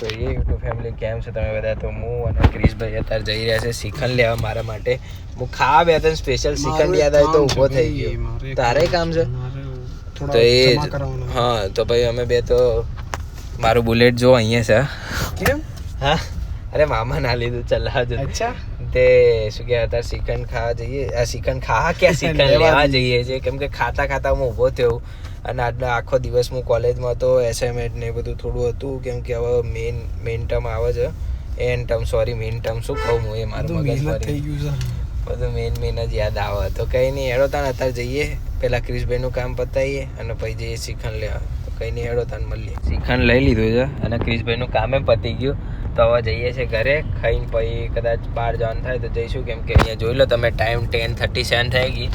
તો એ YouTube family કેમ છે તમે બધા? તો હું અને ક્રિશભાઈ અત્યારે જઈ રહ્યા છે શ્રીખંડ લેવા મારા માટે. હું ખાવા બે હતા સ્પેશિયલ શ્રીખંડ યાદ આવ્યું તો ઊભો થઈ ગયો. તારે કામ છે તો એ હા. તો ભાઈ અમે બે તો મારું બુલેટ જો અહીંયા છે. કેમ? હા અરે મામા ના લીધું ચલાવજો. અચ્છા તે શું કે અત્યારે શ્રીખંડ ખાવા જઈએ. આ શ્રીખંડ ખાવા ક્યાં શ્રીખંડ લેવા જઈએ છીએ કેમ કે ખાતા ખાતા હું ઊભો થયો અને આજનો આખો દિવસ હું કોલેજમાં તો એસાઇનમેન્ટ ને બધું થોડું હતું કેમ કે હવે મેઇન ટર્મ આવે છે. મેઇન ટર્મ શું કહું હું એ મારું મગજ થઈ ગયું છે. બધું મેઇન જ યાદ આવે. તો કંઈ નહીં હેડો તાન અત્યારે જઈએ પહેલાં ક્રિશભાઈનું કામ પતાવીએ અને પછી જઈએ શ્રીખંડ લેવા. તો કંઈ નહીં હેડો તાન મળીએ. શ્રીખંડ લઈ લીધું છે અને ક્રિશભાઈનું કામે પતી ગયું. તો હવે જઈએ છીએ ઘરે ખાઈને પછી કદાચ બહાર જવાનું થાય તો જઈશું કેમ કે અહીંયા જોઈ લો તમે ટાઈમ 10:37 થઈ ગઈ.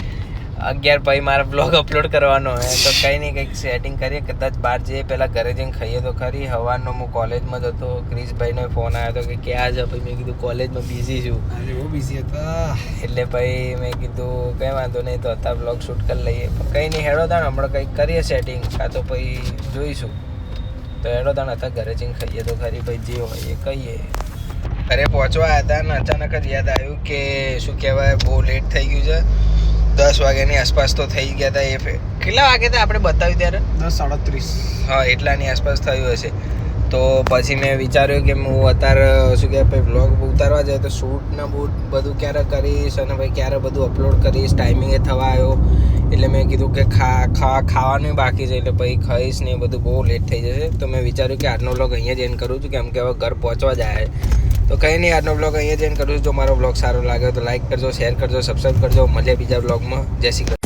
11 પછી મારે બ્લોગ અપલોડ કરવાનો હોય તો કંઈ નહીં કંઈક સેટિંગ કરીએ. કદાચ બહાર જઈએ પહેલાં ઘરે જઈને ખાઈએ તો ખરી. સવારનો હું કોલેજમાં જ હતો. ક્રિશભાઈનો ફોન આવ્યો હતો કે ક્યાં છે? પછી મેં કીધું કોલેજમાં બિઝી છું. બહુ બિઝી હતા એટલે પછી મેં કીધું કંઈ વાંધો નહીં તો અત્યારે બ્લોગ શૂટ કરી લઈએ. કંઈ નહીં હેડો તાણ હમણાં કંઈક કરીએ સેટિંગ કાં તો પછી જોઈશું. તો હેડો તાણ અત્યારે ઘરે જઈને ખાઈએ તો ખરી. પછી જે હોય એ કહીએ. ઘરે પહોંચવા આવ્યા હતા અને અચાનક જ યાદ આવ્યું કે શું કહેવાય બહુ લેટ થઈ ગયું છે. 10 વાગ્યાની આસપાસ તો થઈ ગયા હતા. એ કેટલા વાગે હતા આપણે બતાવ્યું ત્યારે? 10:37. હા એટલાની આસપાસ થયું હશે. તો પછી મેં વિચાર્યું કે હું અત્યારે શું કહેવાય ભાઈ બ્લોગ ઉતારવા જાય તો શૂટ ને બધું ક્યારે કરીશ અને ભાઈ ક્યારે બધું અપલોડ કરીશ. ટાઈમિંગે થવા આવ્યો એટલે મેં કીધું કે ખાવાનું બાકી છે એટલે પછી ખાઈશ ને એ બધું બહુ લેટ થઈ જશે. તો મેં વિચાર્યું કે આજનો બ્લોગ અહીંયા જ એન્ડ કરું છું કેમ કે હવે ઘર પહોંચવા જાય. તો કંઈ નહીં આજનો બ્લોગ અહીંયા જ એન્ડ કરું છું. જો મારો બ્લોગ સારો લાગે તો લાઈક કરજો, શેર કરજો, સબસ્ક્રાઈબ કરજો. મળીએ બીજા બ્લોગમાં. જય શ્રી કૃષ્ણ.